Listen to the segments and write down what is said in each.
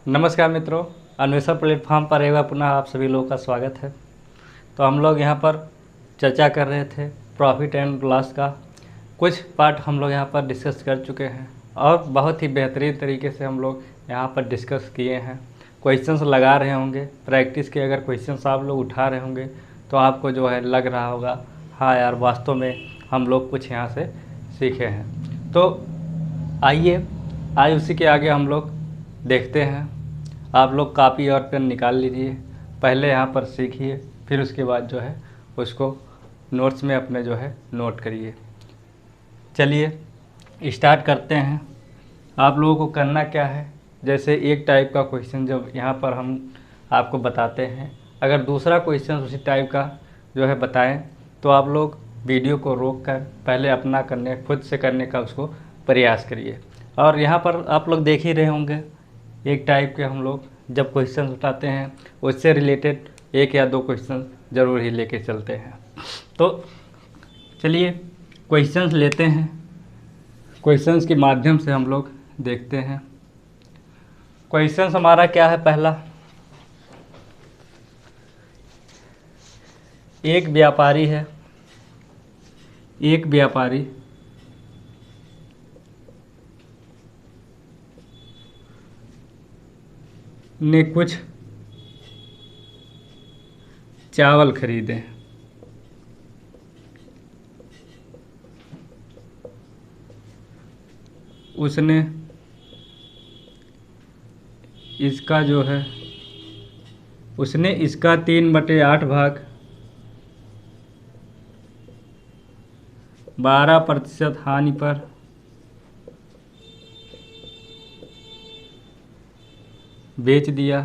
नमस्कार मित्रों, अन्वेषण प्लेटफॉर्म पर एक बार पुनः आप सभी लोगों का स्वागत है। तो हम लोग यहाँ पर चर्चा कर रहे थे प्रॉफिट एंड लॉस का। कुछ पार्ट हम लोग यहाँ पर डिस्कस कर चुके हैं और बहुत ही बेहतरीन तरीके से हम लोग यहाँ पर डिस्कस किए हैं। क्वेश्चंस लगा रहे होंगे, प्रैक्टिस के अगर क्वेश्चंस आप लोग उठा रहे होंगे तो आपको जो है लग रहा होगा हाँ यार वास्तव में हम लोग कुछ यहाँ से सीखे हैं। तो आइए आज उसी के आगे हम लोग देखते हैं। आप लोग कापी और पेन निकाल लीजिए, पहले यहाँ पर सीखिए, फिर उसके बाद जो है उसको नोट्स में अपने जो है नोट करिए। चलिए स्टार्ट करते हैं। आप लोगों को करना क्या है, जैसे एक टाइप का क्वेश्चन जब यहाँ पर हम आपको बताते हैं, अगर दूसरा क्वेश्चन उसी टाइप का जो है बताएं तो आप लोग वीडियो को रोक कर पहले अपना खुद से करने का उसको प्रयास करिए। और यहाँ पर आप लोग देख ही रहे होंगे एक टाइप के हम लोग जब क्वेश्चन उठाते हैं उससे रिलेटेड एक या दो क्वेश्चन ज़रूर ही लेके चलते हैं। तो चलिए क्वेश्चंस लेते हैं, क्वेश्चंस के माध्यम से हम लोग देखते हैं। क्वेश्चंस हमारा क्या है, पहला, एक व्यापारी है, एक व्यापारी ने कुछ चावल खरीदे। उसने इसका जो है उसने इसका 3/8 भाग 12% हानि पर बेच दिया।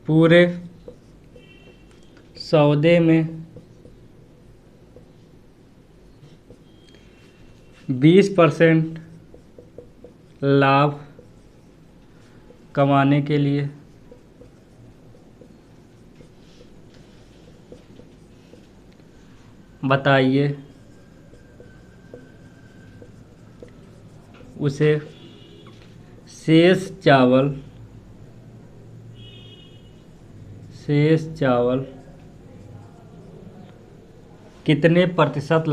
पूरे सौदे में 20% लाभ कमाने के लिए बताइए उसे शेष चावल कितने प्रतिशत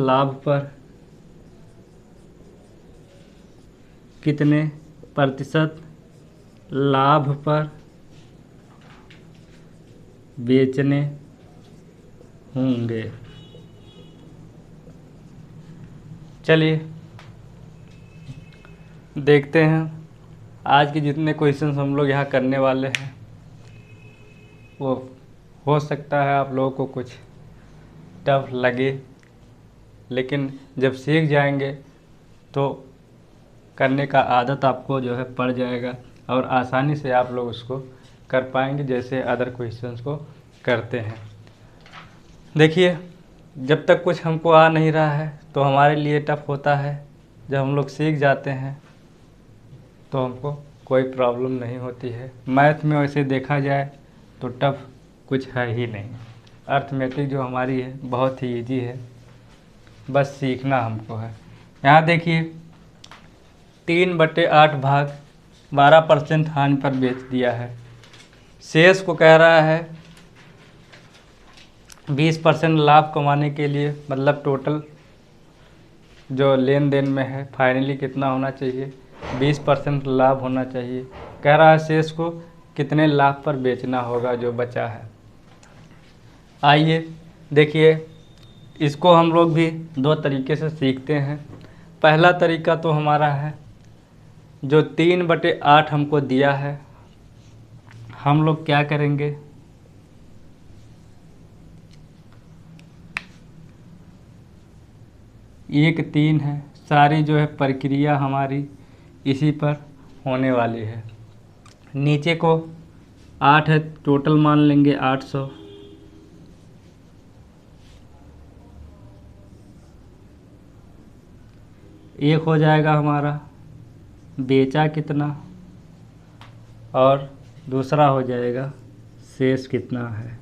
लाभ पर बेचने होंगे। चलिए देखते हैं आज के जितने क्वेश्चंस हम लोग यहाँ करने वाले हैं वो हो सकता है आप लोगों को कुछ टफ लगे, लेकिन जब सीख जाएंगे तो करने का आदत आपको जो है पड़ जाएगा और आसानी से आप लोग उसको कर पाएंगे जैसे अदर क्वेश्चंस को करते हैं। देखिए जब तक कुछ हमको आ नहीं रहा है तो हमारे लिए टफ होता है, जब हम लोग सीख जाते हैं तो हमको कोई प्रॉब्लम नहीं होती है। मैथ में वैसे देखा जाए तो टफ कुछ है ही नहीं, अर्थमेटिक जो हमारी है बहुत ही इजी है, बस सीखना हमको है। यहाँ देखिए 3/8 भाग 12% हानि पर बेच दिया है। शेष को कह रहा है 20% लाभ कमाने के लिए, मतलब टोटल जो लेन देन में है फाइनली कितना होना चाहिए, 20% लाभ होना चाहिए। कह रहा है शेष को कितने लाभ पर बेचना होगा जो बचा है। आइए देखिए इसको हम लोग भी दो तरीके से सीखते हैं। पहला तरीका तो हमारा है जो 3/8 हमको दिया है, हम लोग क्या करेंगे, एक 3 है, सारी जो है प्रक्रिया हमारी इसी पर होने वाली है। नीचे को 8 है, टोटल मान लेंगे 800। एक हो जाएगा हमारा बेचा कितना और दूसरा हो जाएगा शेष कितना है।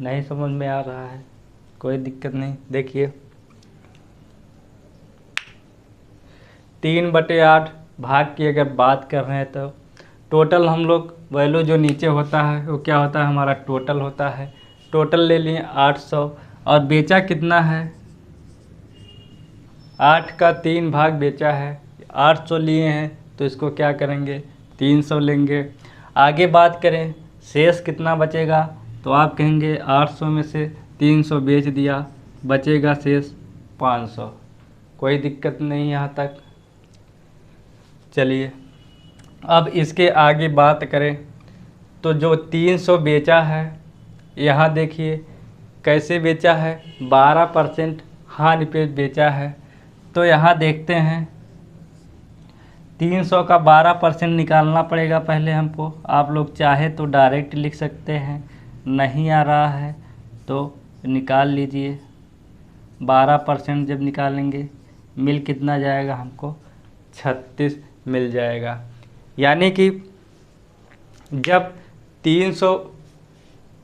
नहीं समझ में आ रहा है कोई दिक्कत नहीं, देखिए 3/8 भाग की अगर बात कर रहे हैं तो टोटल हम लोग वैल्यू जो नीचे होता है वो क्या होता है, हमारा टोटल होता है। टोटल ले लिए 800 और बेचा कितना है, 8 का 3 भाग बेचा है, 800 लिए हैं तो इसको क्या करेंगे, 300 लेंगे। आगे बात करें शेष कितना बचेगा, तो आप कहेंगे 800 में से 300 बेच दिया, बचेगा शेष 500। कोई दिक्कत नहीं यहाँ तक। चलिए अब इसके आगे बात करें तो जो 300 बेचा है, यहाँ देखिए कैसे बेचा है, 12% हानि पे बेचा है। तो यहाँ देखते हैं 300 का 12% निकालना पड़ेगा पहले हमको। आप लोग चाहे तो डायरेक्ट लिख सकते हैं, नहीं आ रहा है तो निकाल लीजिए। 12% जब निकालेंगे मिल कितना जाएगा हमको, 36 मिल जाएगा। यानी कि जब 300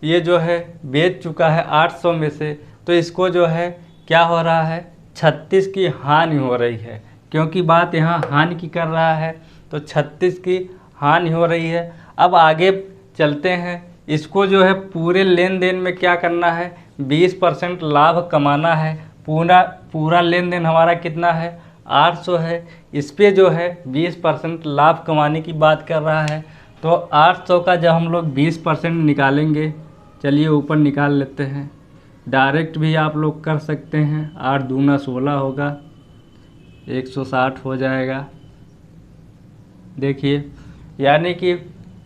ये जो है बेच चुका है 800 में से, तो इसको जो है क्या हो रहा है, 36 की हानि हो रही है। क्योंकि बात यहाँ हानि की कर रहा है तो 36 की हानि हो रही है। अब आगे चलते हैं, इसको जो है पूरे लेन देन में क्या करना है, 20% लाभ कमाना है। पूरा लेन देन हमारा कितना है, 800 है। इस पे जो है 20% लाभ कमाने की बात कर रहा है। तो 800 का जब हम लोग 20% निकालेंगे, चलिए ऊपर निकाल लेते हैं। डायरेक्ट भी आप लोग कर सकते हैं, 8 दूना 16 होगा, 160 हो जाएगा। देखिए यानी कि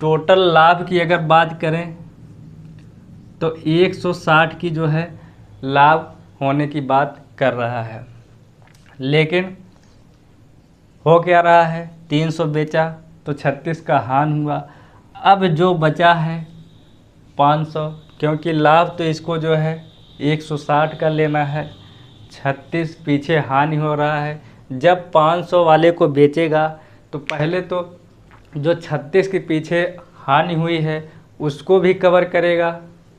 टोटल लाभ की अगर बात करें तो 160 की जो है लाभ होने की बात कर रहा है। लेकिन हो क्या रहा है, 300 बेचा तो 36 का हानि हुआ। अब जो बचा है 500, क्योंकि लाभ तो इसको जो है 160 का लेना है, 36 पीछे हानि हो रहा है। जब 500 वाले को बेचेगा तो पहले तो जो 36 के पीछे हानि हुई है उसको भी कवर करेगा,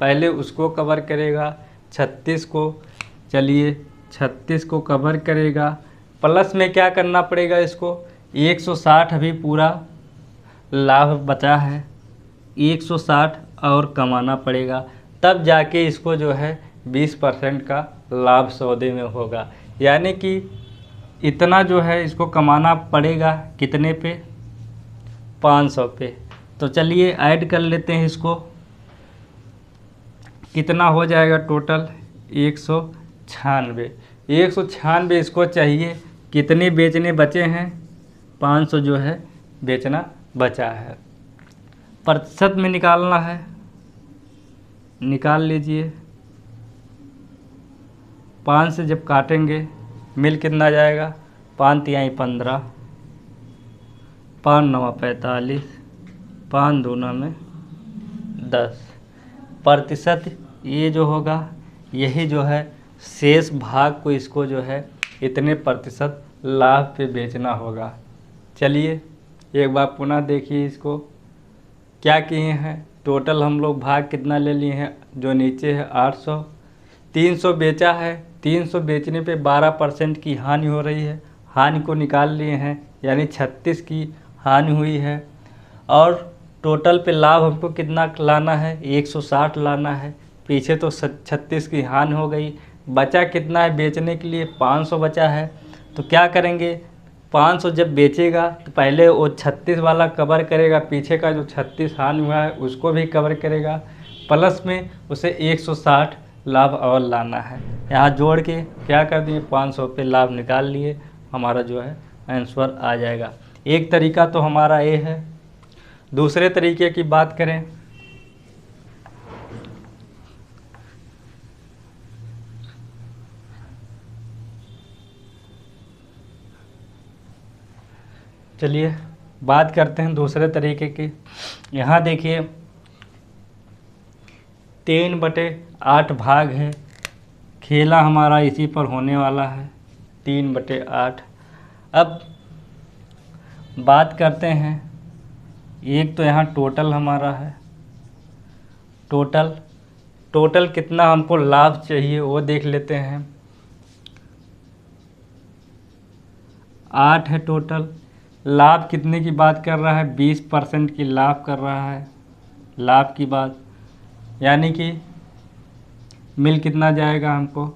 पहले उसको कवर करेगा 36 को। चलिए 36 को कवर करेगा, प्लस में क्या करना पड़ेगा इसको, 160 अभी पूरा लाभ बचा है, 160 और कमाना पड़ेगा, तब जाके इसको जो है 20% का लाभ सौदे में होगा। यानी कि इतना जो है इसको कमाना पड़ेगा कितने पे, 500 पे। तो चलिए ऐड कर लेते हैं इसको, कितना हो जाएगा टोटल, 196। 196 इसको चाहिए, कितने बेचने बचे हैं, 500 जो है बेचना बचा है। प्रतिशत में निकालना है, निकाल लीजिए। 5 से जब काटेंगे मिल कितना जाएगा, 5 तिहाई 15, 5 नवा 45, 5 दूना में 10। प्रतिशत ये जो होगा यही जो है शेष भाग को इसको जो है इतने प्रतिशत लाभ पे बेचना होगा। चलिए एक बार पुनः देखिए इसको क्या किए हैं। टोटल हम लोग भाग कितना ले लिए हैं, जो नीचे है 800, 300 बेचा है, 300 बेचने पे 12% की हानि हो रही है, हानि को निकाल लिए हैं, यानी 36 की हानि हुई है। और टोटल पे लाभ हमको कितना लाना है, 160 लाना है, पीछे तो 36 की हानि हो गई। बचा कितना है बेचने के लिए, 500 बचा है। तो क्या करेंगे, 500 जब बेचेगा तो पहले वो 36 वाला कवर करेगा, पीछे का जो 36 हानि हुआ है उसको भी कवर करेगा, प्लस में उसे 160 लाभ और लाना है। यहाँ जोड़ के क्या कर दिए, 500 पे लाभ निकाल लिए, हमारा जो है आंसर आ जाएगा। एक तरीका तो हमारा ये है। दूसरे तरीके की बात करें, चलिए बात करते हैं दूसरे तरीके की। यहाँ देखिए 3/8 भाग है, खेला हमारा इसी पर होने वाला है, 3/8। अब बात करते हैं, एक तो यहाँ टोटल हमारा है, टोटल कितना हमको लाभ चाहिए वो देख लेते हैं। 8 है टोटल। लाभ कितने की बात कर रहा है? 20% की लाभ कर रहा है, लाभ की बात। यानी कि मिल कितना जाएगा हमको?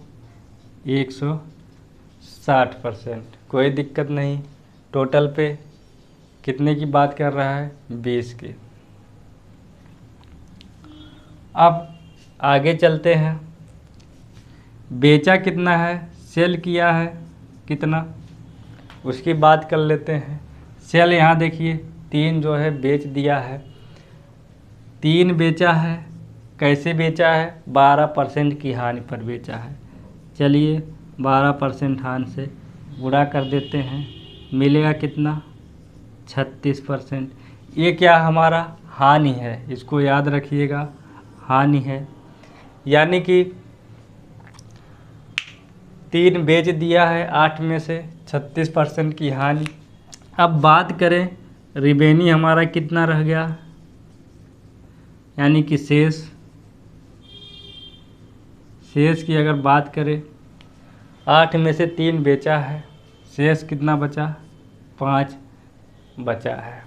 160%। कोई दिक्कत नहीं। टोटल पे कितने की बात कर रहा है? 20 की। अब आगे चलते हैं। बेचा कितना है? सेल किया है कितना, उसकी बात कर लेते हैं। सेल यहाँ देखिए 3 जो है बेच दिया है। 3 बेचा है। कैसे बेचा है? 12% की हानि पर बेचा है। चलिए 12% हानि से गुणा कर देते हैं, मिलेगा कितना? 36%। ये क्या हमारा हानि है, इसको याद रखिएगा, हानि है। यानी कि 3 बेच दिया है, 8 में से 36% की हानि। अब बात करें रिवेन्यू हमारा कितना रह गया, यानी कि शेष की अगर बात करें, 8 में से 3 बेचा है, शेष कितना बचा? 5 बचा है।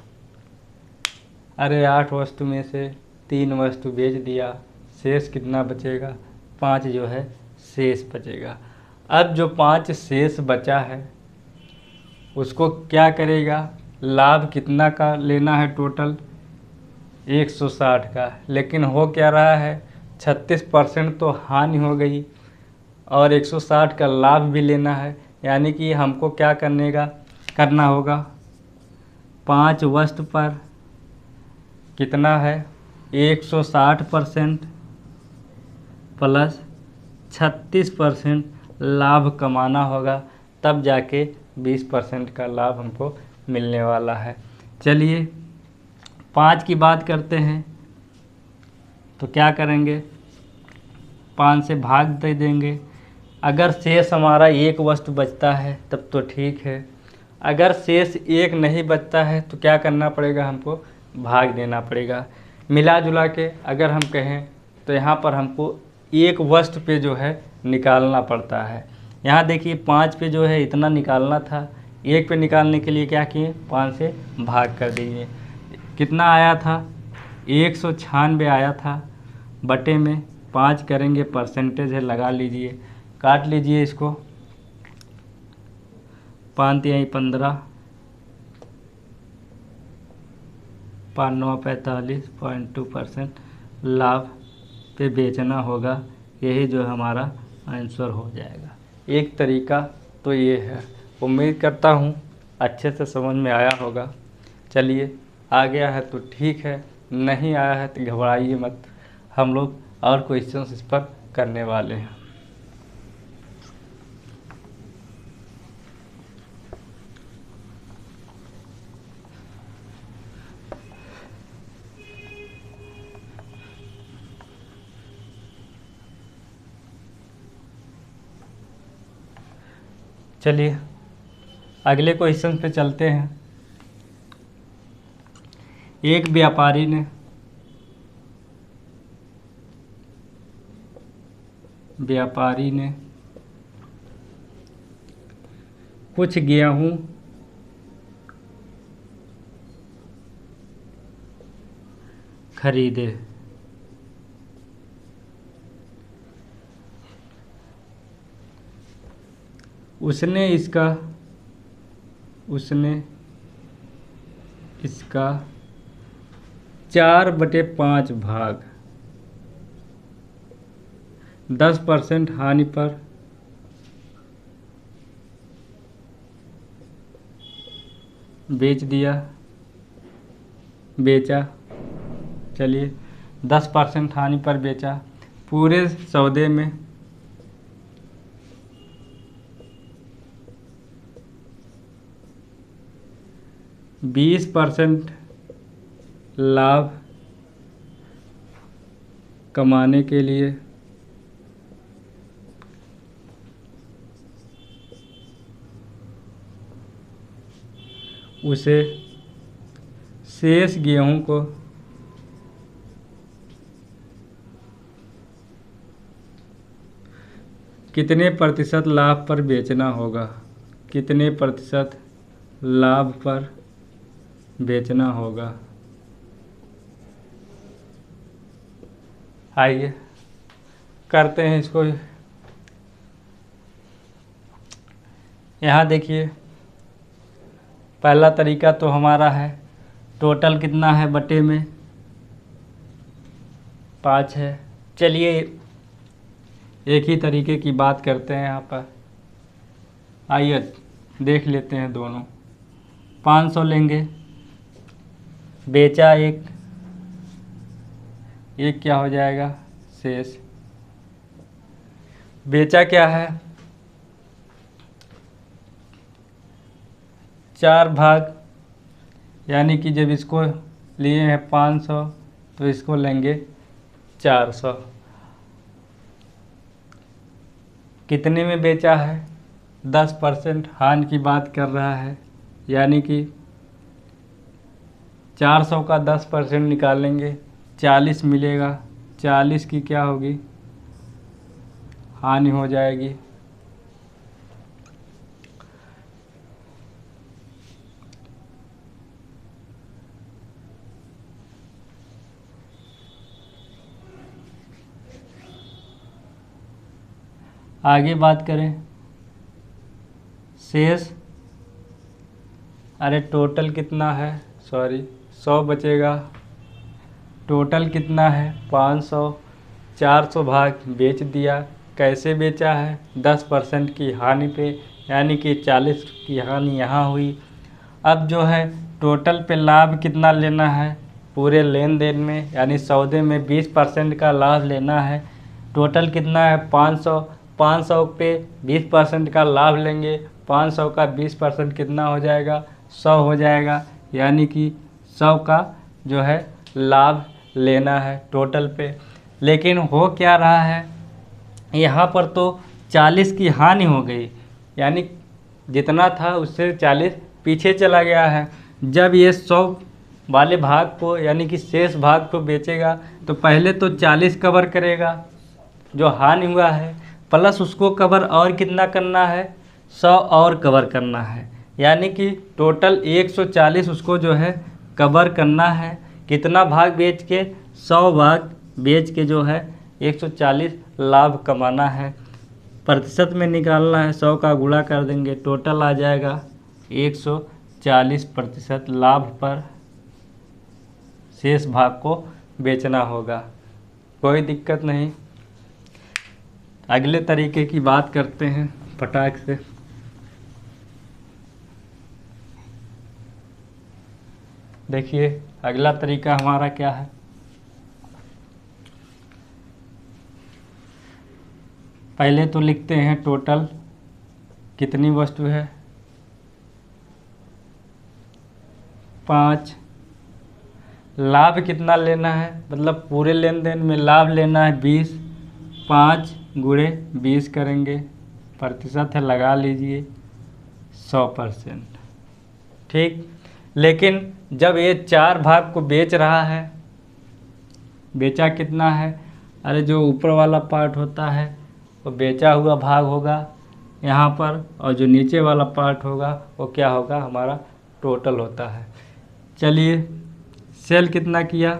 अरे 8 वस्तु में से 3 वस्तु बेच दिया, शेष कितना बचेगा? 5 जो है शेष बचेगा। अब जो 5 शेष बचा है उसको क्या करेगा? लाभ कितना का लेना है टोटल? 160 का। लेकिन हो क्या रहा है? 36% तो हानि हो गई और 160 का लाभ भी लेना है। यानी कि हमको क्या करना होगा? 5 वस्तु पर कितना है? 160% प्लस 36% लाभ कमाना होगा, तब जाके 20% का लाभ हमको मिलने वाला है। चलिए 5 की बात करते हैं तो क्या करेंगे? 5 से भाग दे देंगे। अगर शेष हमारा 1 वस्तु बचता है तब तो ठीक है। अगर शेष 1 नहीं बचता है तो क्या करना पड़ेगा? हमको भाग देना पड़ेगा। मिला जुला के अगर हम कहें तो यहाँ पर हमको 1 वस्तु पे जो है निकालना पड़ता है। यहाँ देखिए 5 पे जो है इतना निकालना था, 1 पे निकालने के लिए क्या किए? 5 से भाग कर दिए। कितना आया था? 196 आया था। बटे में 5 करेंगे, परसेंटेज है, लगा लीजिए, काट लीजिए इसको। 5 तिहाई 15, 5 9 45.2% लाभ पे बेचना होगा। यही जो हमारा आंसर हो जाएगा। एक तरीका तो ये है। उम्मीद करता हूँ अच्छे से समझ में आया होगा। चलिए आ गया है तो ठीक है, नहीं आया है तो घबराइए मत, हम लोग और क्वेश्चंस इस पर करने वाले हैं। चलिए अगले क्वेश्चन पे चलते हैं। एक व्यापारी ने कुछ गेहूं खरीदे। उसने इसका 4/5 भाग 10% हानि पर बेचा। चलिए 10% हानि पर बेचा। पूरे सौदे में 20% लाभ कमाने के लिए उसे शेष गेहूं को कितने प्रतिशत लाभ पर बेचना होगा? कितने प्रतिशत लाभ पर बेचना होगा। आइए करते हैं इसको। यहाँ देखिए, पहला तरीका तो हमारा है, टोटल कितना है बटे में 5 है। चलिए एक ही तरीके की बात करते हैं यहाँ पर। आइए देख लेते हैं दोनों। 500 लेंगे, बेचा एक क्या हो जाएगा शेष। बेचा क्या है 4 भाग, यानी कि जब इसको लिए हैं 500 तो इसको लेंगे 400। कितने में बेचा है 10% हानि की बात कर रहा है, यानी कि 400 का 10% निकालेंगे 40 मिलेगा। 40 की क्या होगी हानि हो जाएगी। आगे बात करें शेष, अरे टोटल कितना है, सॉरी 100 बचेगा। टोटल कितना है 500, 400 भाग बेच दिया। कैसे बेचा है 10% की हानि पे, यानी कि 40 की हानि यहाँ हुई। अब जो है टोटल पे लाभ कितना लेना है पूरे लेन देन में, यानी सौदे में 20% का लाभ लेना है। टोटल कितना है 500, 500 पे 20% का लाभ लेंगे। 500 का 20% कितना हो जाएगा 100 हो जाएगा, यानी कि 100 का जो है लाभ लेना है टोटल पे। लेकिन हो क्या रहा है यहाँ पर तो 40 की हानि हो गई, यानी जितना था उससे 40 पीछे चला गया है। जब ये 100 वाले भाग को, यानी कि शेष भाग को बेचेगा तो पहले तो 40 कवर करेगा जो हानि हुआ है, प्लस उसको कवर और कितना करना है 100 और कवर करना है, यानी कि टोटल 140 उसको जो है कवर करना है। कितना भाग बेच के 100 भाग बेच के जो है 140 लाभ कमाना है। प्रतिशत में निकालना है, 100 का गुणा कर देंगे, टोटल आ जाएगा 140% लाभ पर शेष भाग को बेचना होगा। कोई दिक्कत नहीं। अगले तरीके की बात करते हैं फटाक से। देखिए अगला तरीका हमारा क्या है, पहले तो लिखते हैं टोटल कितनी वस्तु है 5। लाभ कितना लेना है, मतलब पूरे लेन देन में लाभ लेना है 20। 5 गुणे 20 करेंगे, प्रतिशत है लगा लीजिए 100%। ठीक, लेकिन जब ये 4 भाग को बेच रहा है, बेचा कितना है, अरे जो ऊपर वाला पार्ट होता है वो बेचा हुआ भाग होगा यहाँ पर, और जो नीचे वाला पार्ट होगा वो क्या होगा हमारा टोटल होता है। चलिए सेल कितना किया,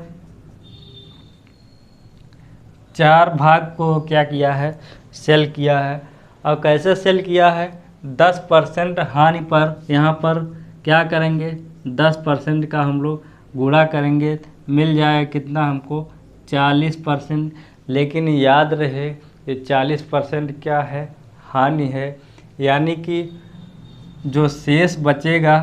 4 भाग को क्या किया है सेल किया है। और कैसे सेल किया है 10% हानि पर, यहाँ पर क्या करेंगे 10% का हम लोग गुणा करेंगे, मिल जाए कितना हमको 40%। लेकिन याद रहे ये 40% क्या है हानि है, यानी कि जो शेष बचेगा,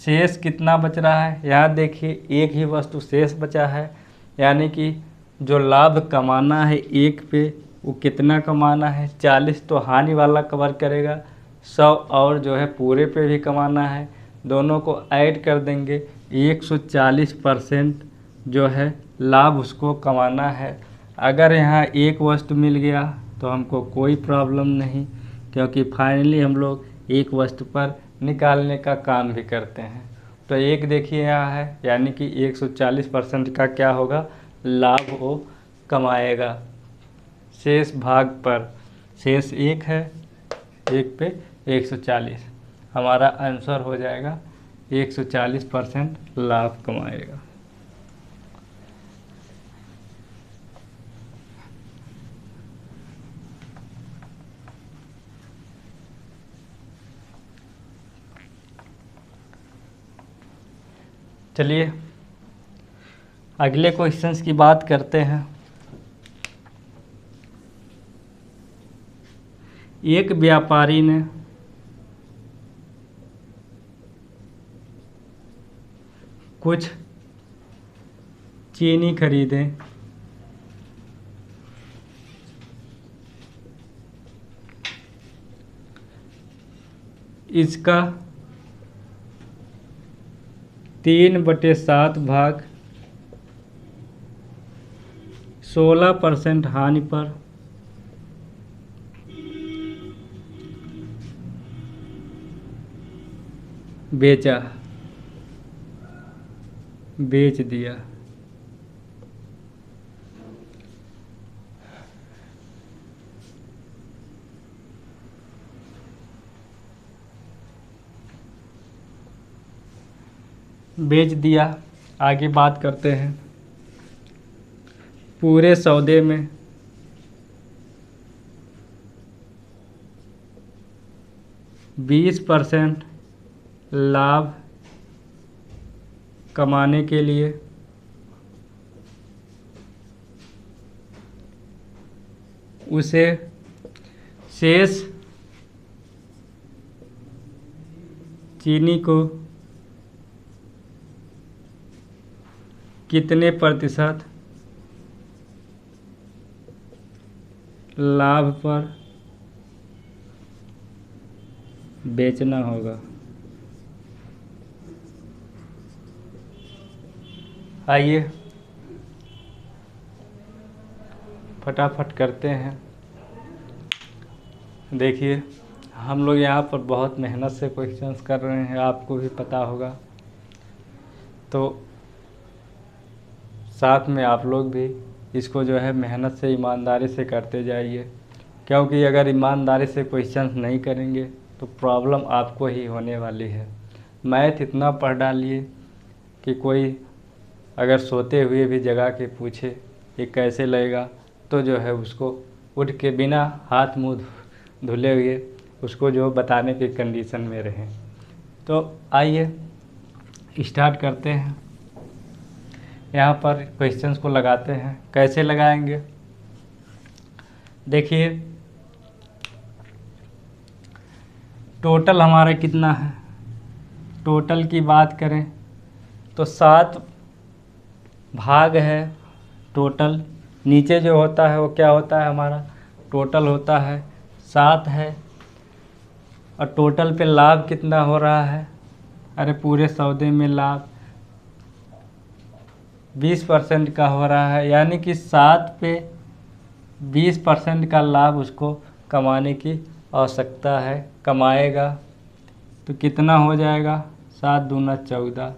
शेष कितना बच रहा है यहाँ देखिए, एक ही वस्तु शेष बचा है, यानी कि जो लाभ कमाना है एक पे वो कितना कमाना है 40 तो हानि वाला कवर करेगा, 100 और जो है पूरे पे भी कमाना है। दोनों को ऐड कर देंगे 140% जो है लाभ उसको कमाना है। अगर यहाँ एक वस्तु मिल गया तो हमको कोई प्रॉब्लम नहीं, क्योंकि फाइनली हम लोग एक वस्तु पर निकालने का काम भी करते हैं। तो एक देखिए यहाँ है, यानी कि 140% का क्या होगा लाभ वो कमाएगा शेष भाग पर। शेष एक है, एक पे 140। हमारा आंसर हो जाएगा 140% लाभ कमाएगा। चलिए अगले क्वेश्चंस की बात करते हैं। एक व्यापारी ने कुछ चीनी खरीदे, इसका 3/7 भाग 16% हानि पर बेच दिया। आगे बात करते हैं। पूरे सौदे में 20% लाभ कमाने के लिए उसे शेष चीनी को कितने प्रतिशत लाभ पर बेचना होगा। आइए फटाफट करते हैं। देखिए हम लोग यहाँ पर बहुत मेहनत से क्वेश्चंस कर रहे हैं, आपको भी पता होगा, तो साथ में आप लोग भी इसको जो है मेहनत से ईमानदारी से करते जाइए, क्योंकि अगर ईमानदारी से क्वेश्चंस नहीं करेंगे तो प्रॉब्लम आपको ही होने वाली है। मैथ इतना पढ़ डालिए कि कोई अगर सोते हुए भी जगा के पूछे ये कैसे लगेगा तो जो है उसको उठ के बिना हाथ मुंह धुले हुए उसको जो बताने की कंडीशन में रहें। तो आइए स्टार्ट करते हैं। यहाँ पर क्वेश्चंस को लगाते हैं। कैसे लगाएंगे? देखिए टोटल हमारा कितना है। टोटल की बात करें तो 7 भाग है टोटल। नीचे जो होता है वो क्या होता है हमारा टोटल होता है 7 है। और टोटल पे लाभ कितना हो रहा है? अरे पूरे सौदे में लाभ 20% का हो रहा है, यानी कि 7 पे 20% का लाभ उसको कमाने की आवश्यकता है। कमाएगा तो कितना हो जाएगा? 7 दूना 14,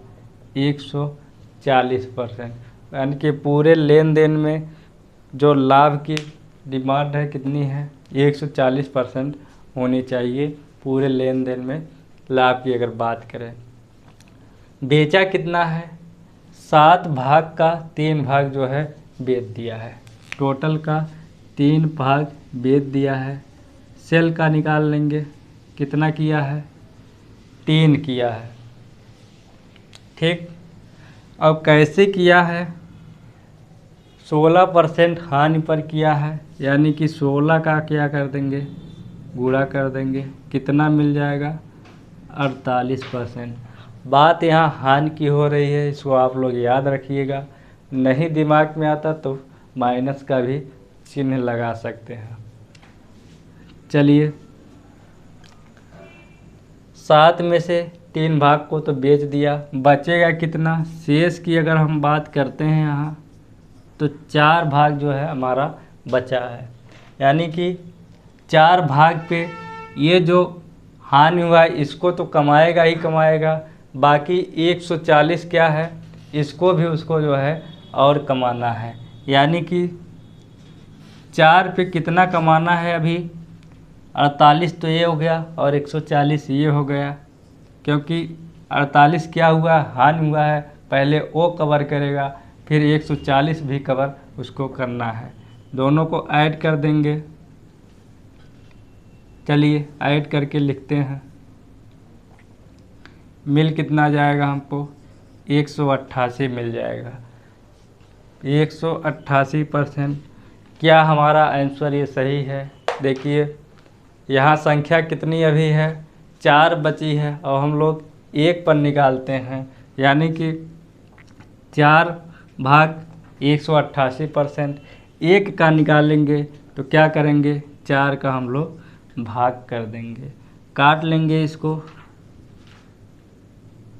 140%। यानी कि पूरे लेन देन में जो लाभ की डिमांड है कितनी है? 140% होनी चाहिए पूरे लेन देन में लाभ की अगर बात करें। बेचा कितना है? 7 भाग का 3 भाग जो है बेच दिया है। टोटल का 3 भाग बेच दिया है। सेल का निकाल लेंगे, कितना किया है? 3 किया है। ठीक, अब कैसे किया है? 16% हानि पर किया है, यानी कि 16 का क्या कर देंगे? गुणा कर देंगे। कितना मिल जाएगा? 48%। बात यहाँ हानि की हो रही है, इसको आप लोग याद रखिएगा। नहीं दिमाग में आता तो माइनस का भी चिन्ह लगा सकते हैं। चलिए 7 में से 3 भाग को तो बेच दिया, बचेगा कितना? शेष की अगर हम बात करते हैं यहाँ तो 4 भाग जो है हमारा बचा है, यानी कि 4 भाग पे ये जो हानि हुआ है इसको तो कमाएगा ही कमाएगा। बाकी 140 क्या है? इसको भी उसको जो है और कमाना है, यानी कि 4 पे कितना कमाना है? अभी 48 तो ये हो गया और 140 ये हो गया, क्योंकि 48 क्या हुआ, हानि हुआ है, पहले वो कवर करेगा, फिर 140 भी कवर उसको करना है। दोनों को ऐड कर देंगे। चलिए ऐड करके लिखते हैं। मिल कितना जाएगा हमको, 188 मिल जाएगा। 188%। क्या हमारा आंसर ये सही है? देखिए यहाँ संख्या कितनी अभी है, 4 बची है और हम लोग 1 पर निकालते हैं, यानी कि 4 भाग 188%। 1 का निकालेंगे तो क्या करेंगे, 4 का हम लोग भाग कर देंगे, काट लेंगे इसको।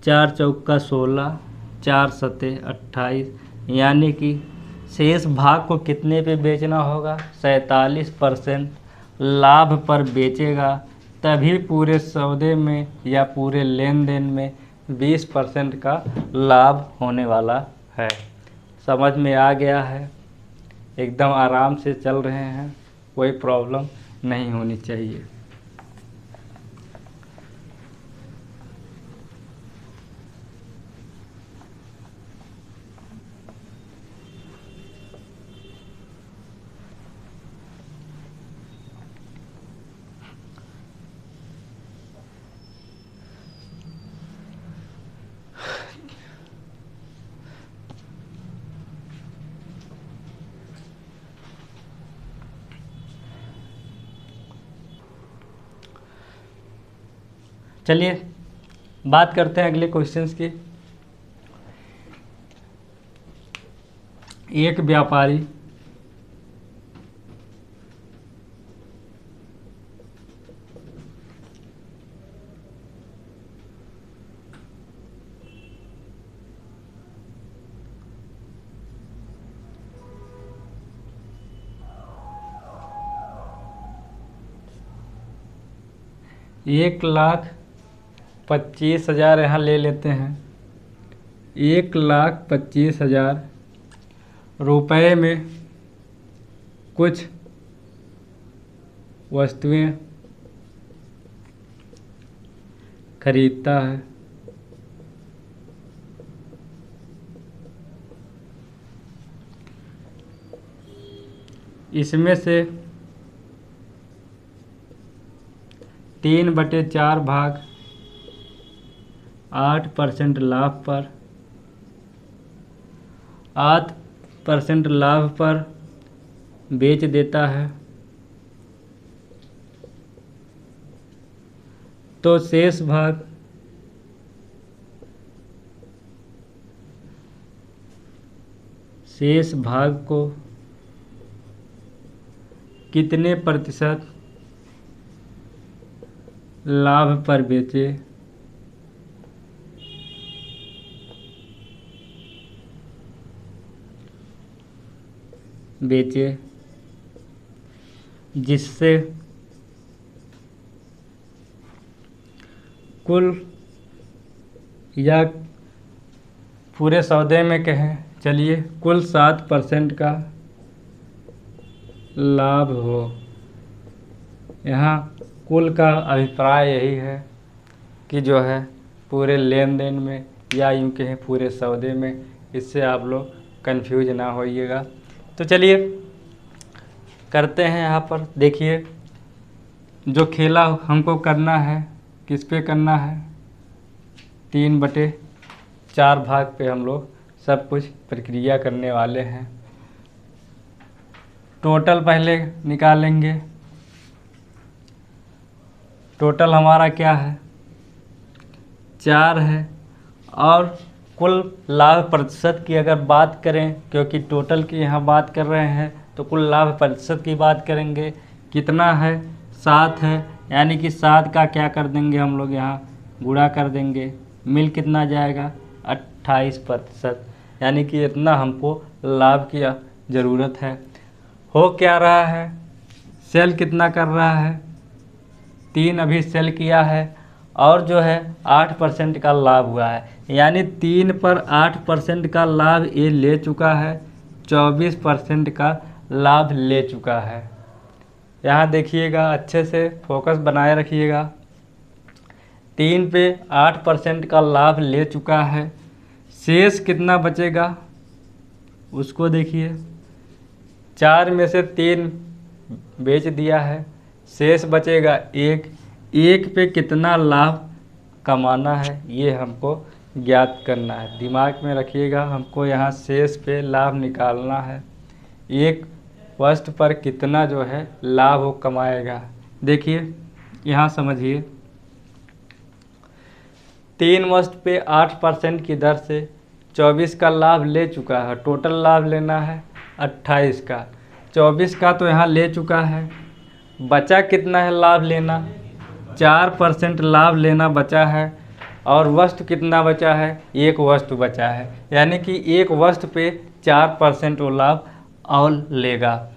4 चौका 16, 4 सते 28, यानी कि शेष भाग को कितने पे बेचना होगा, 47% लाभ पर बेचेगा, तभी पूरे सौदे में या पूरे लेन देन में 20% का लाभ होने वाला है। समझ में आ गया है? एकदम आराम से चल रहे हैं, कोई प्रॉब्लम नहीं होनी चाहिए। चलिए बात करते हैं अगले क्वेश्चंस की। एक व्यापारी $1,25,000 यहाँ ले लेते हैं। 1,25,000 रुपये में कुछ वस्तुएं खरीदता है। इसमें से 3/4 भाग 8% लाभ पर 8% लाभ पर बेच देता है, तो शेष भाग को कितने प्रतिशत लाभ पर बेचे, जिससे कुल या पूरे सौदे में कहें, चलिए कुल 7% का लाभ हो। यहाँ कुल का अभिप्राय यही है कि जो है पूरे लेन देन में या यूँ कहें पूरे सौदे में, इससे आप लोग कंफ्यूज ना होइएगा। तो चलिए करते हैं। यहाँ पर देखिए जो खेला हमको करना है, किस पे करना है, 3/4 भाग पे हम लोग सब कुछ प्रक्रिया करने वाले हैं। टोटल पहले निकालेंगे। टोटल हमारा क्या है, 4 है। और कुल लाभ प्रतिशत की अगर बात करें, क्योंकि टोटल की यहाँ बात कर रहे हैं, तो कुल लाभ प्रतिशत की बात करेंगे, कितना है, 7 है। यानी कि 7 का क्या कर देंगे हम लोग, यहाँ गुणा कर देंगे। मिल कितना जाएगा, 28%। यानी कि इतना हमको लाभ की ज़रूरत है। हो क्या रहा है, सेल कितना कर रहा है, 3 अभी सेल किया है, और जो है 8% का लाभ हुआ है। यानी 3 पर 8% का लाभ ये ले चुका है, 24% का लाभ ले चुका है। यहाँ देखिएगा, अच्छे से फोकस बनाए रखिएगा। 3 पे 8% का लाभ ले चुका है। शेष कितना बचेगा उसको देखिए। 4 में से 3 बेच दिया है, शेष बचेगा 1। 1 पे कितना लाभ कमाना है ये हमको ज्ञात करना है। दिमाग में रखिएगा, हमको यहाँ शेष पे लाभ निकालना है। एक वस्तु पर कितना जो है लाभ वो कमाएगा। देखिए यहाँ समझिए, 3 वस्तु पे 8% की दर से 24 का लाभ ले चुका है। टोटल लाभ लेना है 28 का। 24 का तो यहाँ ले चुका है, बचा कितना है लाभ लेना, 4% लाभ लेना बचा है। और वस्तु कितना बचा है, एक वस्तु बचा है, यानी कि एक वस्तु पे 4% वो लाभ और लेगा।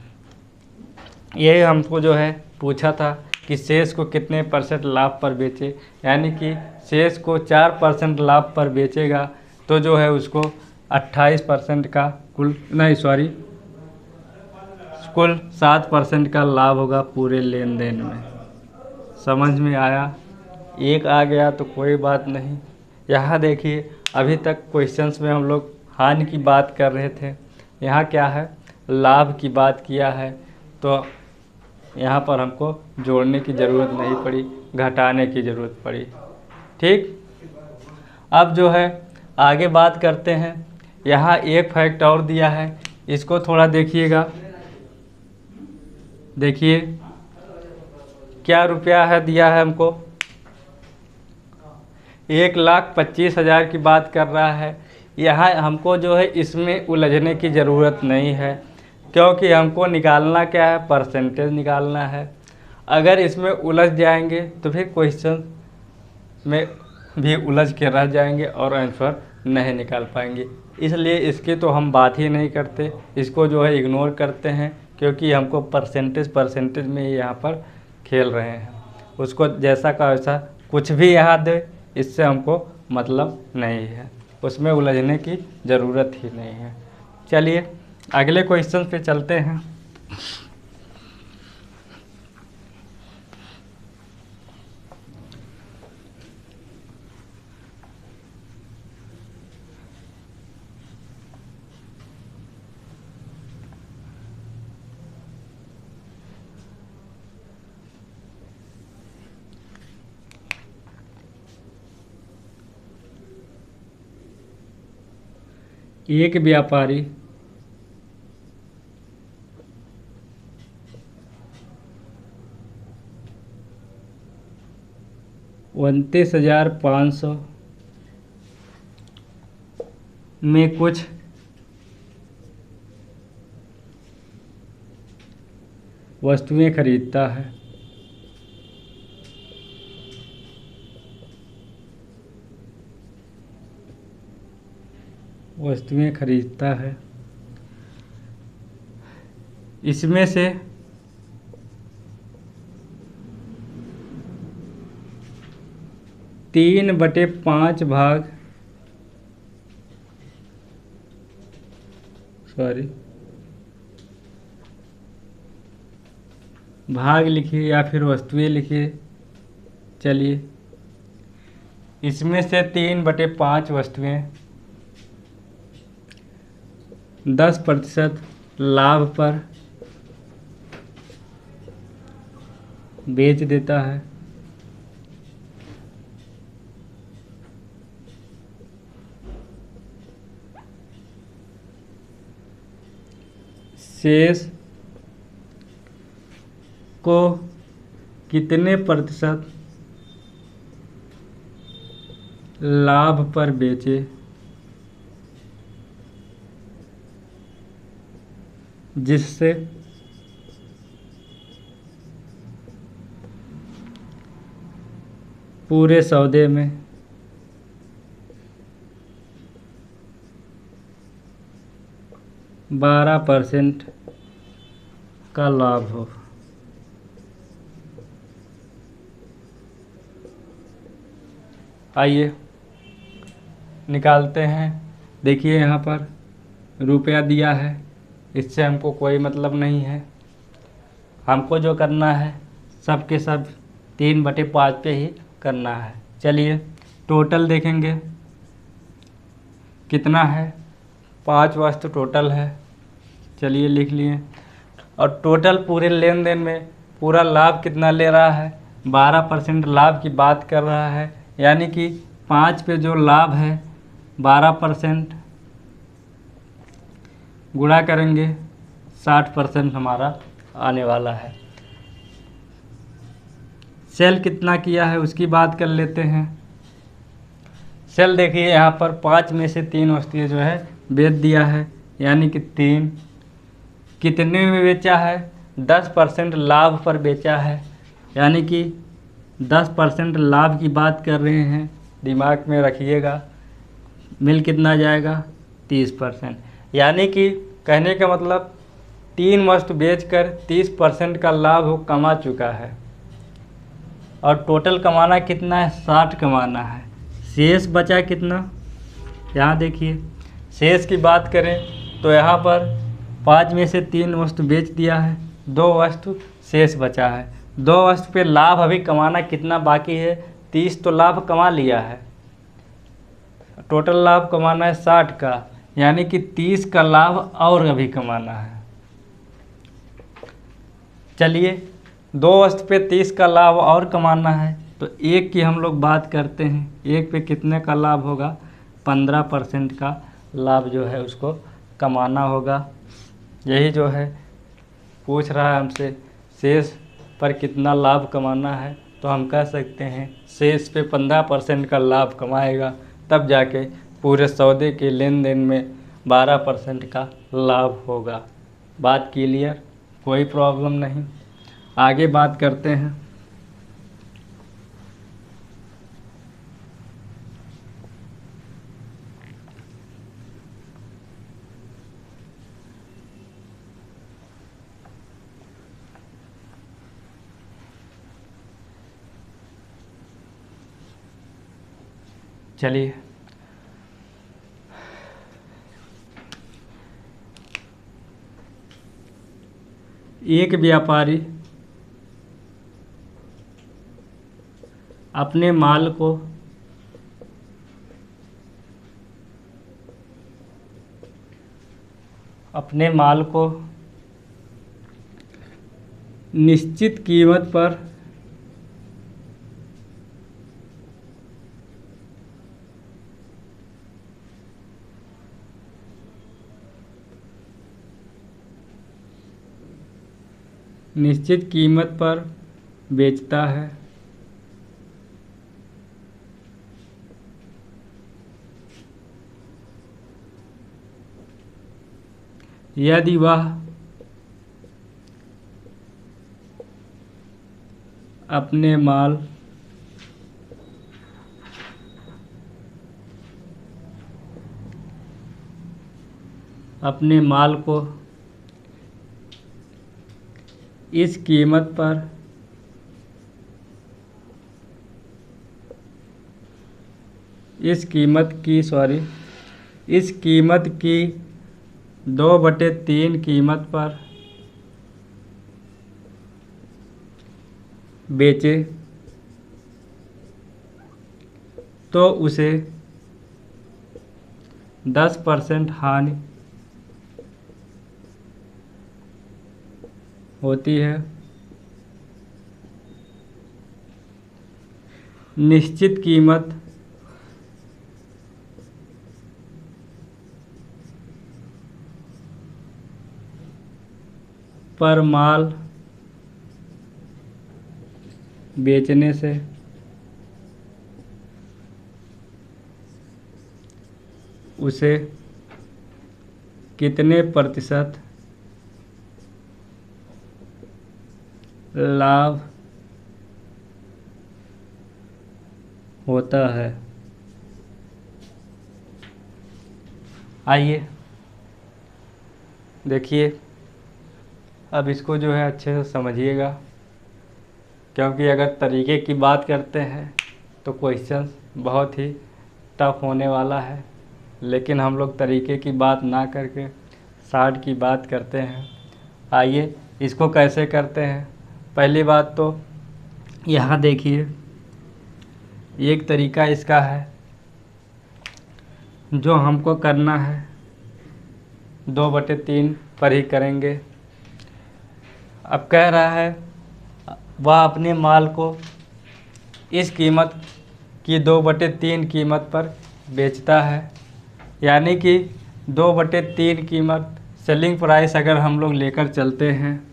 यही हमको जो है पूछा था कि शेष को कितने % लाभ पर बेचे, यानी कि शेष को 4% लाभ पर बेचेगा तो जो है उसको 28% का कुल 7% का लाभ होगा पूरे लेन देन में। समझ में आया? एक आ गया तो कोई बात नहीं। यहाँ देखिए, अभी तक क्वेश्चंस में हम लोग हानि की बात कर रहे थे, यहाँ क्या है, लाभ की बात किया है। तो यहाँ पर हमको जोड़ने की ज़रूरत नहीं पड़ी, घटाने की ज़रूरत पड़ी। ठीक, अब जो है आगे बात करते हैं। यहाँ एक फैक्ट और दिया है, इसको थोड़ा देखिएगा। देखिए क्या रुपया है दिया है हमको, 1,25,000 की बात कर रहा है। यहाँ हमको जो है इसमें उलझने की ज़रूरत नहीं है, क्योंकि हमको निकालना क्या है, परसेंटेज निकालना है। अगर इसमें उलझ जाएंगे तो फिर क्वेश्चन में भी उलझ के रह जाएंगे और आंसर नहीं निकाल पाएंगे। इसलिए इसकी तो हम बात ही नहीं करते, इसको जो है इग्नोर करते हैं, क्योंकि हमको परसेंटेज में ही यहाँ पर खेल रहे हैं। उसको जैसा का वैसा कुछ भी यहाँ दे, इससे हमको मतलब नहीं है, उसमें उलझने की ज़रूरत ही नहीं है। चलिए अगले क्वेश्चन पे चलते हैं। एक व्यापारी 29,500 में कुछ वस्तुएं खरीदता है। इसमें से 3/5 भाग लिखिए या फिर वस्तुएं लिखिए। चलिए, इसमें से 3/5 वस्तुएं 10% लाभ पर बेच देता है। शेष को कितने % लाभ पर बेचे, जिससे पूरे सौदे में 12% का लाभ हो। आइए निकालते हैं। देखिए यहाँ पर रुपया दिया है, इससे हमको कोई मतलब नहीं है। हमको जो करना है सब के सब 3/5 पे ही करना है। चलिए टोटल देखेंगे कितना है, 5 वस्तु टोटल है। चलिए लिख लिए। और टोटल पूरे लेन देन में पूरा लाभ कितना ले रहा है, 12% लाभ की बात कर रहा है। यानी कि 5 पे जो लाभ है 12% गुणा करेंगे 60% हमारा आने वाला है। सेल कितना किया है उसकी बात कर लेते हैं। सेल देखिए यहाँ पर 5 में से 3 वस्तुएं जो है बेच दिया है, यानी कि 3। कितने में बेचा है, 10% लाभ पर बेचा है, यानी कि 10% लाभ की बात कर रहे हैं, दिमाग में रखिएगा। मिल कितना जाएगा, 30%। यानी कि कहने का मतलब 3 वस्तु बेचकर 30% का लाभ वो कमा चुका है। और टोटल कमाना कितना है, 60 कमाना है। शेष बचा कितना, यहाँ देखिए शेष की बात करें तो यहाँ पर 5 में से 3 वस्तु बेच दिया है, 2 वस्तु शेष बचा है। 2 वस्तु पे लाभ अभी कमाना कितना बाकी है, 30 तो लाभ कमा लिया है, टोटल लाभ कमाना है 60 का, यानी कि 30 का लाभ और अभी कमाना है। चलिए 2 वस्तु पे 30 का लाभ और कमाना है, तो एक की हम लोग बात करते हैं। एक पे कितने का लाभ होगा, 15% का लाभ जो है उसको कमाना होगा। यही जो है पूछ रहा है हमसे, शेष पर कितना लाभ कमाना है, तो हम कह सकते हैं शेष पे 15% का लाभ कमाएगा, तब जाके पूरे सौदे के लेन देन में 12% का लाभ होगा। बात क्लियर, कोई प्रॉब्लम नहीं। आगे बात करते हैं। चलिए एक व्यापारी अपने माल को निश्चित कीमत पर बेचता है। यदि वह अपने माल को इस कीमत की 2/3 कीमत पर बेचे तो उसे 10% हानि होती है। निश्चित कीमत पर माल बेचने से उसे कितने प्रतिशत लाभ होता है। आइए देखिए, अब इसको जो है अच्छे से समझिएगा, क्योंकि अगर तरीके की बात करते हैं तो क्वेश्चन बहुत ही टफ होने वाला है, लेकिन हम लोग तरीके की बात ना करके शार्ट की बात करते हैं। आइए इसको कैसे करते हैं। पहली बात तो यहाँ देखिए, एक तरीका इसका है जो हमको करना है 2/3 पर ही करेंगे। अब कह रहा है वह अपने माल को इस कीमत की 2/3 कीमत पर बेचता है, यानी कि 2/3 कीमत सेलिंग प्राइस अगर हम लोग लेकर चलते हैं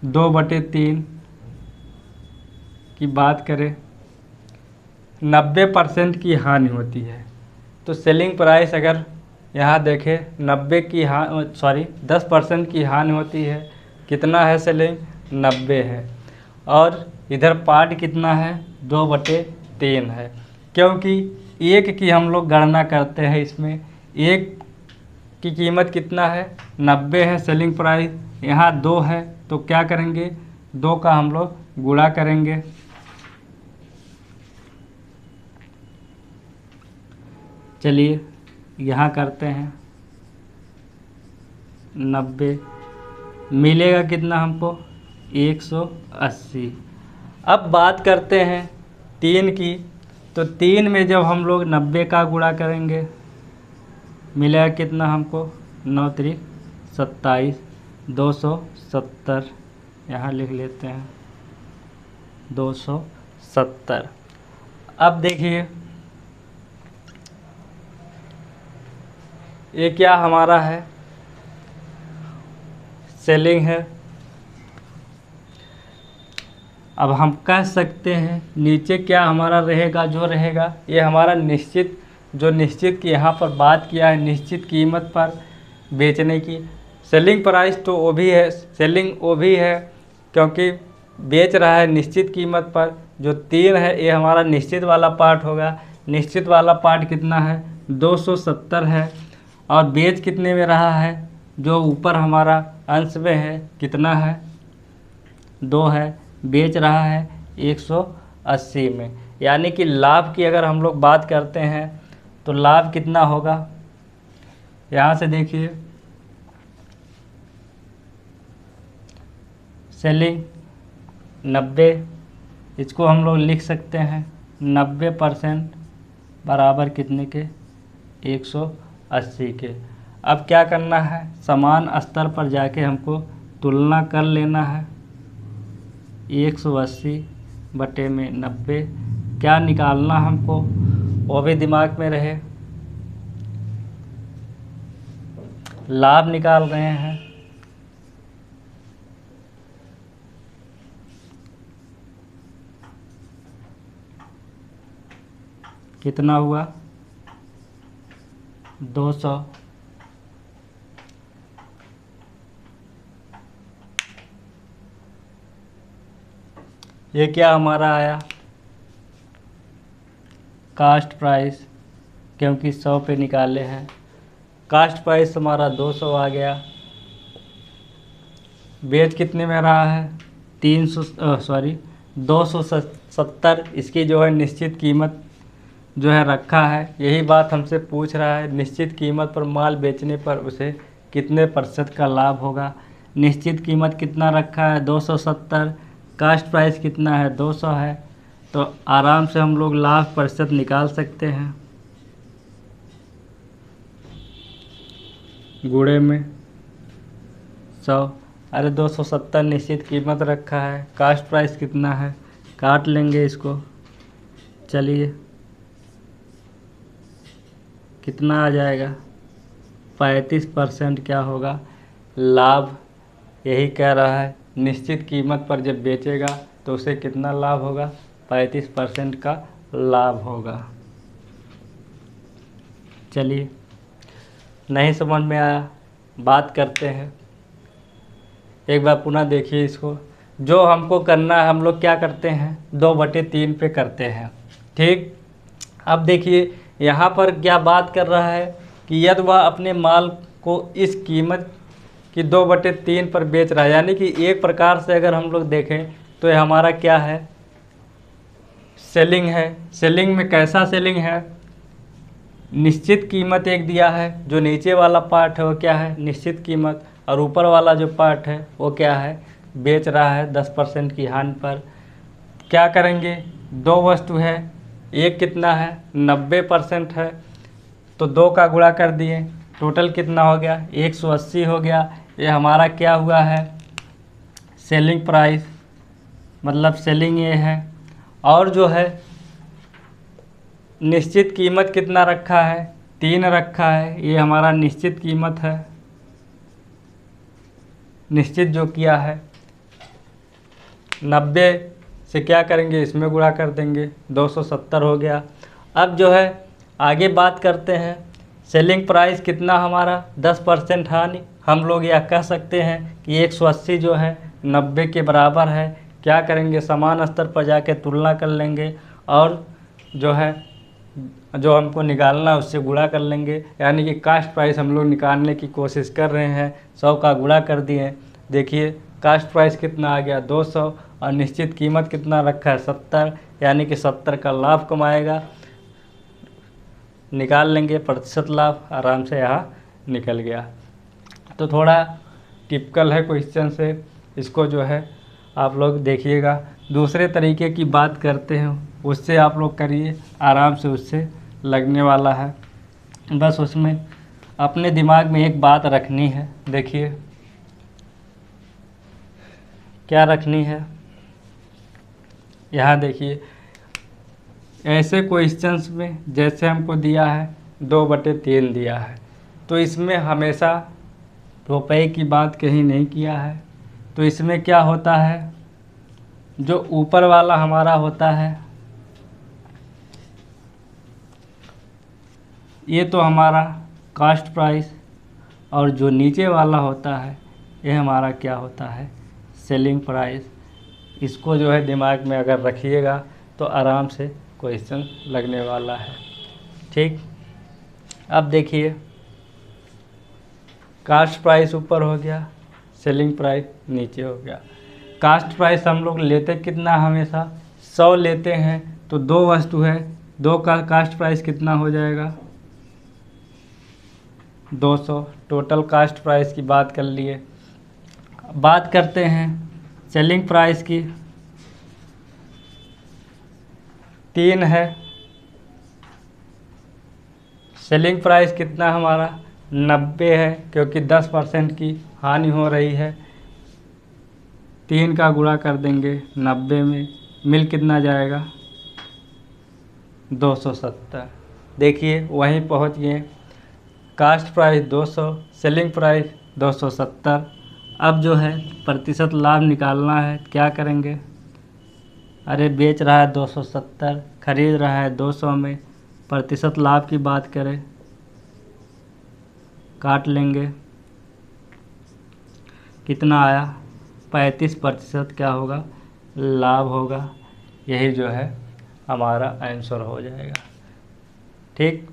2/3 की बात करें 90% की हानि होती है। तो सेलिंग प्राइस अगर यहाँ देखें 10% की हानि होती है, कितना है सेलिंग 90 है, और इधर पार्ट कितना है 2/3 है, क्योंकि एक की हम लोग गणना करते हैं। इसमें एक की कीमत कितना है 90 है सेलिंग प्राइस, यहाँ 2 है तो क्या करेंगे 2 का हम लोग गुणा करेंगे। चलिए यहाँ करते हैं 90 मिलेगा कितना हमको 180। अब बात करते हैं 3 की, तो 3 में जब हम लोग 90 का गुणा करेंगे मिलेगा कितना हमको 9 त्रिक 27 270, यहाँ लिख लेते हैं 270। अब देखिए ये क्या हमारा है सेलिंग है। अब हम कह सकते हैं नीचे क्या हमारा रहेगा, जो रहेगा ये हमारा निश्चित, जो निश्चित की यहाँ पर बात किया है निश्चित कीमत पर बेचने की। सेलिंग प्राइस तो वो भी है, सेलिंग वो भी है क्योंकि बेच रहा है निश्चित कीमत पर। जो 3 है ये हमारा निश्चित वाला पार्ट होगा। निश्चित वाला पार्ट कितना है 270 है, और बेच कितने में रहा है, जो ऊपर हमारा अंश में है कितना है 2 है, बेच रहा है 180 में। यानी कि लाभ की अगर हम लोग बात करते हैं तो लाभ कितना होगा, यहाँ से देखिए सेलिंग 90, इसको हम लोग लिख सकते हैं 90% बराबर कितने के 180 के। अब क्या करना है समान स्तर पर जाके हमको तुलना कर लेना है। 180/90 क्या निकालना हमको वो भी दिमाग में रहे। लाभ निकाल रहे हैं, कितना हुआ 200। ये क्या हमारा आया कास्ट प्राइस, क्योंकि 100 पे निकाले हैं। कास्ट प्राइस हमारा 200 आ गया। बेच कितने में रहा है 270। इसकी जो है निश्चित कीमत जो है रखा है, यही बात हमसे पूछ रहा है निश्चित कीमत पर माल बेचने पर उसे कितने % का लाभ होगा। निश्चित कीमत कितना रखा है 270, कास्ट प्राइस कितना है 200 है, तो आराम से हम लोग लाभ % निकाल सकते हैं। गुणे में 100, अरे 270 निश्चित कीमत रखा है, कास्ट प्राइस कितना है, काट लेंगे इसको। चलिए कितना आ जाएगा 35% क्या होगा लाभ। यही कह रहा है निश्चित कीमत पर जब बेचेगा तो उसे कितना लाभ होगा 35% का लाभ होगा। चलिए नहीं समझ में आया बात करते हैं, एक बार पुनः देखिए इसको। जो हमको करना है हम लोग क्या करते हैं 2/3 पे करते हैं, ठीक। अब देखिए यहाँ पर क्या बात कर रहा है कि यदि वह अपने माल को इस कीमत की 2/3 पर बेच रहा है, यानी कि एक प्रकार से अगर हम लोग देखें तो ये हमारा क्या है सेलिंग है। सेलिंग में कैसा सेलिंग है, निश्चित कीमत एक दिया है, जो नीचे वाला पार्ट है वो क्या है निश्चित कीमत, और ऊपर वाला जो पार्ट है वो क्या है बेच रहा है 10% की हानि पर। क्या करेंगे दो वस्तु है, एक कितना है 90% है, तो 2 का गुणा कर दिए, टोटल कितना हो गया 180 हो गया। ये हमारा क्या हुआ है सेलिंग प्राइस, मतलब सेलिंग ये है। और जो है निश्चित कीमत कितना रखा है 3 रखा है, ये हमारा निश्चित कीमत है। निश्चित जो किया है 90 से क्या करेंगे इसमें गुणा कर देंगे, 270 हो गया। अब जो है आगे बात करते हैं सेलिंग प्राइस कितना हमारा 10% हानि। हम लोग यह कह सकते हैं कि 180 जो है 90 के बराबर है। क्या करेंगे समान स्तर पर जाके तुलना कर लेंगे और जो है जो हमको निकालना है उससे गुणा कर लेंगे। यानी कि कास्ट प्राइस हम लोग निकालने की कोशिश कर रहे हैं, 100 का गुणा कर दिए। देखिए कास्ट प्राइस कितना आ गया 200 और निश्चित कीमत कितना रखा है 70, यानी कि 70 का लाभ कमाएगा। निकाल लेंगे प्रतिशत लाभ, आराम से यहाँ निकल गया। तो थोड़ा टिपिकल है क्वेश्चन से, इसको जो है आप लोग देखिएगा। दूसरे तरीके की बात करते हैं, उससे आप लोग करिए, आराम से उससे लगने वाला है। बस उसमें अपने दिमाग में एक बात रखनी है। देखिए क्या रखनी है, यहाँ देखिए ऐसे क्वेश्चंस में जैसे हमको दिया है 2/3 दिया है, तो इसमें हमेशा रुपए की बात कहीं नहीं किया है। तो इसमें क्या होता है जो ऊपर वाला हमारा होता है ये तो हमारा कास्ट प्राइस, और जो नीचे वाला होता है ये हमारा क्या होता है सेलिंग प्राइस। इसको जो है दिमाग में अगर रखिएगा तो आराम से क्वेश्चन लगने वाला है। ठीक, अब देखिए कास्ट प्राइस ऊपर हो गया, सेलिंग प्राइस नीचे हो गया। कास्ट प्राइस हम लोग लेते कितना हमेशा 100 लेते हैं, तो 2 वस्तु है, 2 का कास्ट प्राइस कितना हो जाएगा 200। टोटल कास्ट प्राइस की बात कर लिए। बात करते हैं सेलिंग प्राइस की, 3 है। सेलिंग प्राइस कितना हमारा 90 है, क्योंकि 10% की हानि हो रही है। 3 का गुणा कर देंगे 90 में, मिल कितना जाएगा 270। देखिए वहीं पहुंच गए, कास्ट प्राइस 200, सेलिंग प्राइस 270। अब जो है प्रतिशत लाभ निकालना है, क्या करेंगे, अरे बेच रहा है 270, खरीद रहा है 200 में, प्रतिशत लाभ की बात करें काट लेंगे, कितना आया 35% क्या होगा लाभ होगा। यही जो है हमारा आंसर हो जाएगा। ठीक,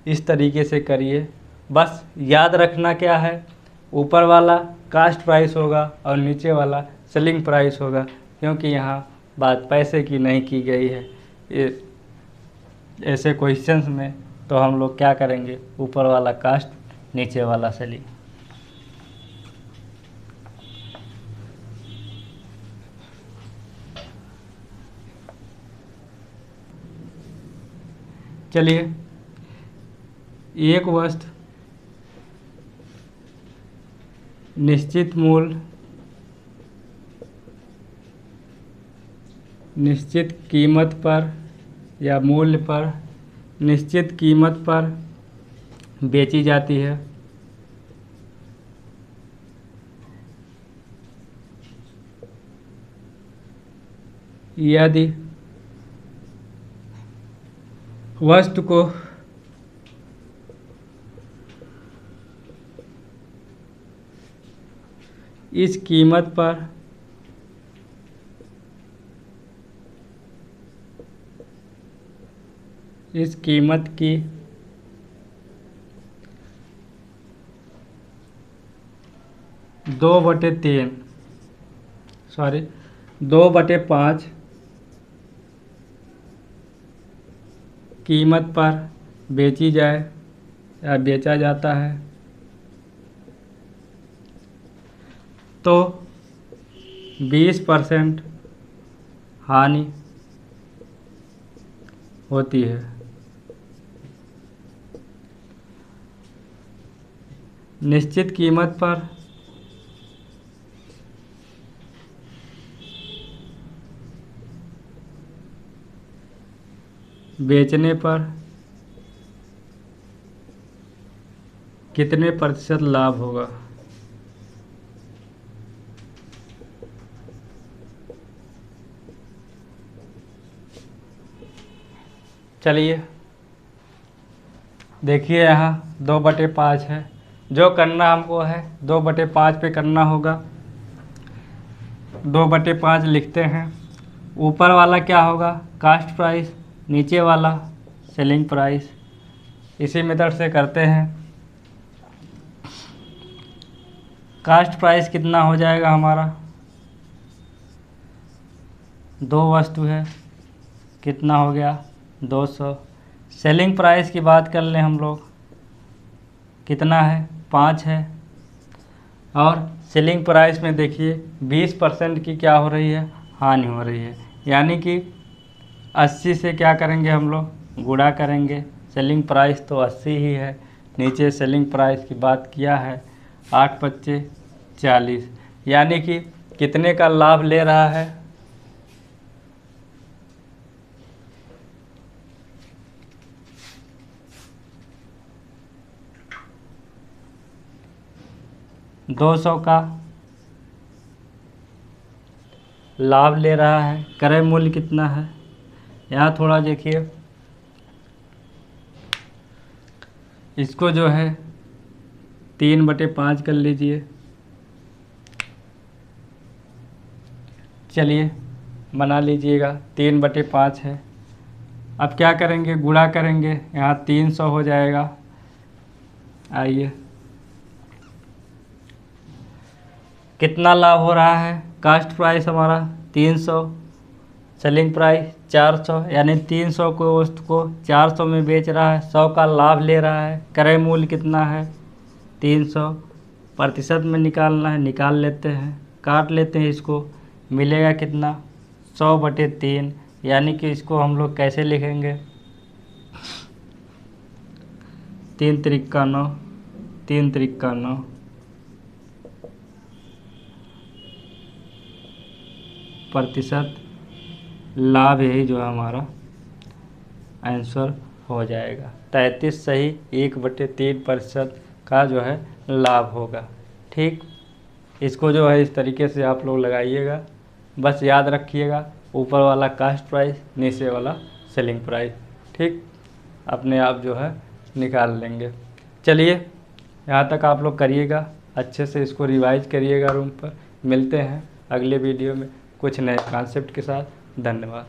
इस तरीके से करिए। बस याद रखना क्या है, ऊपर वाला कास्ट प्राइस होगा और नीचे वाला सेलिंग प्राइस होगा, क्योंकि यहाँ बात पैसे की नहीं की गई है। ऐसे क्वेश्चंस में तो हम लोग क्या करेंगे, ऊपर वाला कास्ट नीचे वाला सेलिंग। चलिए, एक वस्तु निश्चित मूल्य निश्चित कीमत पर या मूल्य पर निश्चित कीमत पर बेची जाती है। यदि वस्तु को इस कीमत पर इस कीमत की 2/5 कीमत पर बेची जाए या बेचा जाता है, तो 20% हानि होती है। निश्चित कीमत पर बेचने पर कितने प्रतिशत लाभ होगा? चलिए देखिए, यहाँ 2/5 है। जो करना हमको है 2/5 पे करना होगा। 2/5 लिखते हैं। ऊपर वाला क्या होगा? कास्ट प्राइस, नीचे वाला सेलिंग प्राइस। इसी मेथड से करते हैं। कास्ट प्राइस कितना हो जाएगा हमारा? 2 वस्तु है, कितना हो गया? 200। सेलिंग प्राइस की बात कर लें हम लोग, कितना है? 5 है। और सेलिंग प्राइस में देखिए 20% की क्या हो रही है? हानि हो रही है। यानी कि 80 से क्या करेंगे हम लोग? गुणा करेंगे। सेलिंग प्राइस तो 80 ही है। नीचे सेलिंग प्राइस की बात किया है, 8 पच्चे 40। यानी कि कितने का लाभ ले रहा है? 200 का लाभ ले रहा है। क्रय मूल्य कितना है? यहाँ थोड़ा देखिए, इसको जो है 3/5 कर लीजिए। चलिए बना लीजिएगा, 3/5 है। अब क्या करेंगे? गुणा करेंगे। यहाँ 300 हो जाएगा। आइए, कितना लाभ हो रहा है? कास्ट प्राइस हमारा 300, सेलिंग प्राइस 400, यानी 300 को वस्तु को 400 में बेच रहा है, 100 का लाभ ले रहा है। क्रय मूल्य कितना है? 300। प्रतिशत में निकालना है, निकाल लेते हैं, काट लेते हैं इसको। मिलेगा कितना? 100/3। यानी कि इसको हम लोग कैसे लिखेंगे? 3 त्रिका 9, 3 त्रिका 9। प्रतिशत लाभ, यही जो हमारा आंसर हो जाएगा। 33 सही, 1/3% का जो है लाभ होगा। ठीक, इसको जो है इस तरीके से आप लोग लगाइएगा। बस याद रखिएगा, ऊपर वाला कास्ट प्राइस, नीचे वाला सेलिंग प्राइस। ठीक, अपने आप जो है निकाल लेंगे। चलिए, यहाँ तक आप लोग करिएगा, अच्छे से इसको रिवाइज करिएगा रूम पर। मिलते हैं अगले वीडियो में कुछ नए कॉन्सेप्ट के साथ। धन्यवाद।